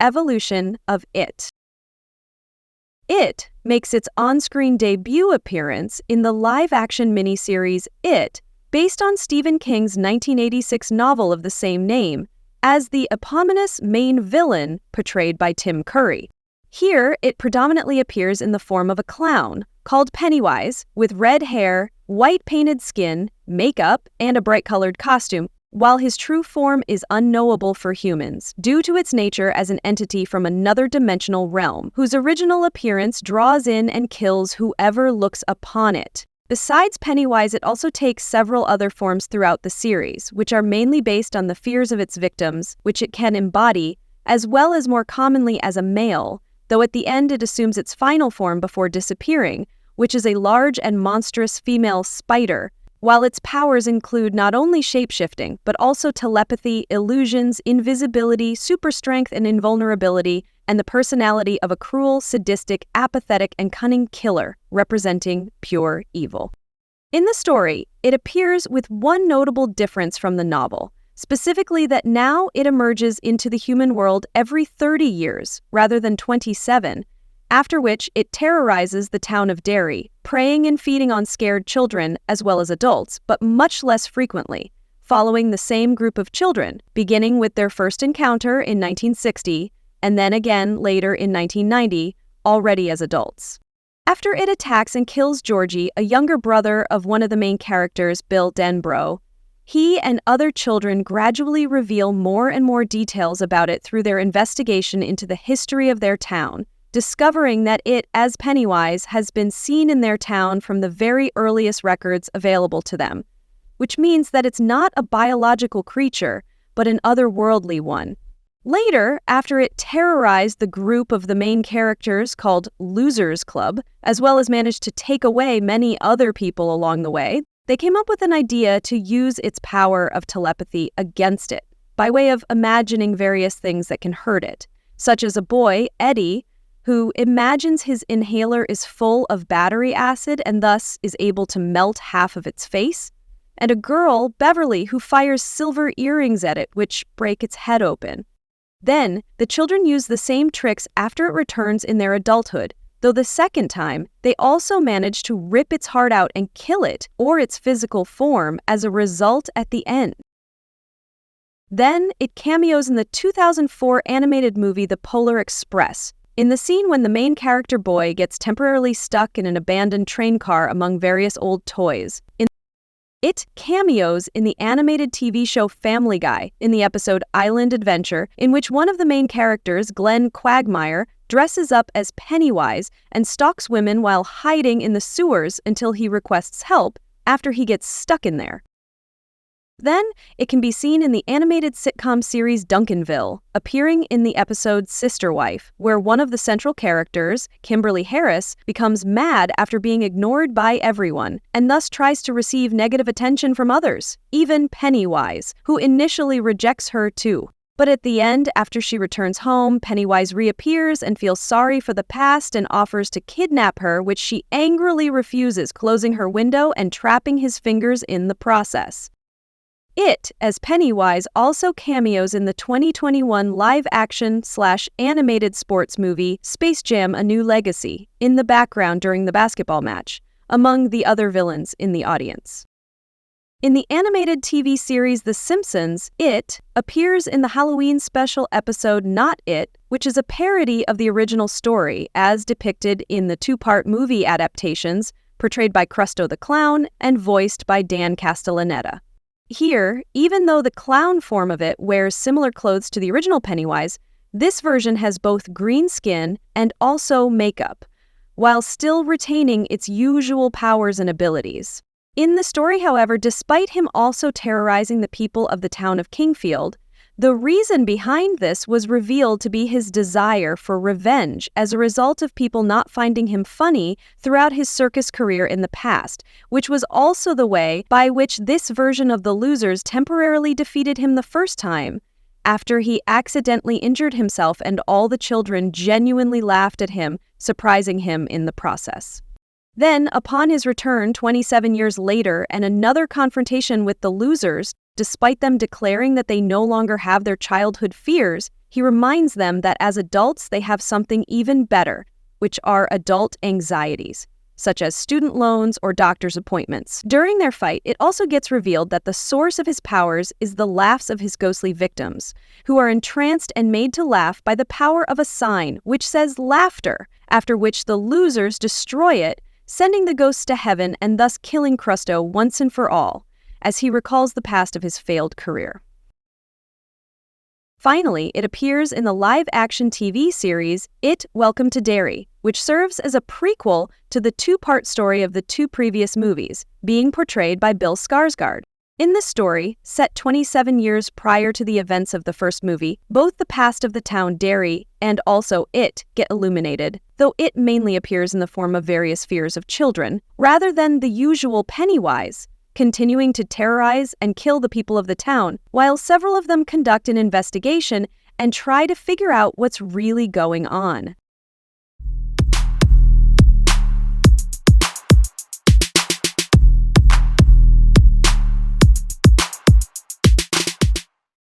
evolution of It. It makes its on-screen debut appearance in the live-action miniseries It, based on Stephen King's 1986 novel of the same name, as the eponymous main villain portrayed by Tim Curry. Here, it predominantly appears in the form of a clown, called Pennywise, with red hair, white painted skin, makeup, and a bright-colored costume, while his true form is unknowable for humans, due to its nature as an entity from another dimensional realm, whose original appearance draws in and kills whoever looks upon it. Besides Pennywise, it also takes several other forms throughout the series, which are mainly based on the fears of its victims, which it can embody, as well as more commonly as a male, though at the end it assumes its final form before disappearing, which is a large and monstrous female spider, while its powers include not only shape-shifting, but also telepathy, illusions, invisibility, super strength and invulnerability, and the personality of a cruel, sadistic, apathetic, and cunning killer, representing pure evil. In the story, it appears with one notable difference from the novel, specifically that now it emerges into the human world every 30 years, rather than 27, after which it terrorizes the town of Derry, preying and feeding on scared children as well as adults, but much less frequently, following the same group of children, beginning with their first encounter in 1960, and then again later in 1990, already as adults. After it attacks and kills Georgie, a younger brother of one of the main characters, Bill Denbrough, he and other children gradually reveal more and more details about it through their investigation into the history of their town, discovering that it, as Pennywise, has been seen in their town from the very earliest records available to them, which means that it's not a biological creature, but an otherworldly one. Later, after it terrorized the group of the main characters called Losers Club, as well as managed to take away many other people along the way, they came up with an idea to use its power of telepathy against it, by way of imagining various things that can hurt it, such as a boy, Eddie, who imagines his inhaler is full of battery acid and thus is able to melt half of its face, and a girl, Beverly, who fires silver earrings at it, which break its head open. Then, the children use the same tricks after it returns in their adulthood, though the second time, they also manage to rip its heart out and kill it, or its physical form, as a result at the end. Then, it cameos in the 2004 animated movie The Polar Express, in the scene when the main character boy gets temporarily stuck in an abandoned train car among various old toys. It cameos in the animated TV show Family Guy in the episode Island Adventure, in which one of the main characters, Glenn Quagmire, dresses up as Pennywise and stalks women while hiding in the sewers until he requests help after he gets stuck in there. Then, it can be seen in the animated sitcom series Duncanville, appearing in the episode Sister Wife, where one of the central characters, Kimberly Harris, becomes mad after being ignored by everyone, and thus tries to receive negative attention from others, even Pennywise, who initially rejects her too. But at the end, after she returns home, Pennywise reappears and feels sorry for the past and offers to kidnap her, which she angrily refuses, closing her window and trapping his fingers in the process. It, as Pennywise, also cameos in the 2021 live-action/animated sports movie Space Jam: A New Legacy in the background during the basketball match, among the other villains in the audience. In the animated TV series The Simpsons, It appears in the Halloween special episode Not It, which is a parody of the original story as depicted in the two-part movie adaptations portrayed by Crusto the Clown and voiced by Dan Castellaneta. Here, even though the clown form of it wears similar clothes to the original Pennywise, this version has both green skin and also makeup, while still retaining its usual powers and abilities. In the story, however, despite him also terrorizing the people of the town of Kingfield, the reason behind this was revealed to be his desire for revenge as a result of people not finding him funny throughout his circus career in the past, which was also the way by which this version of the Losers temporarily defeated him the first time, after he accidentally injured himself and all the children genuinely laughed at him, surprising him in the process. Then, upon his return 27 years later and another confrontation with the Losers, despite them declaring that they no longer have their childhood fears, he reminds them that as adults they have something even better, which are adult anxieties, such as student loans or doctor's appointments. During their fight, it also gets revealed that the source of his powers is the laughs of his ghostly victims, who are entranced and made to laugh by the power of a sign which says laughter, after which the losers destroy it, sending the ghosts to heaven and thus killing Crusto once and for all, as he recalls the past of his failed career. Finally, it appears in the live-action TV series It, Welcome to Derry, which serves as a prequel to the two-part story of the two previous movies, being portrayed by Bill Skarsgård. In the story, set 27 years prior to the events of the first movie, both the past of the town Derry and also It get illuminated, though It mainly appears in the form of various fears of children, rather than the usual Pennywise, continuing to terrorize and kill the people of the town, while several of them conduct an investigation and try to figure out what's really going on.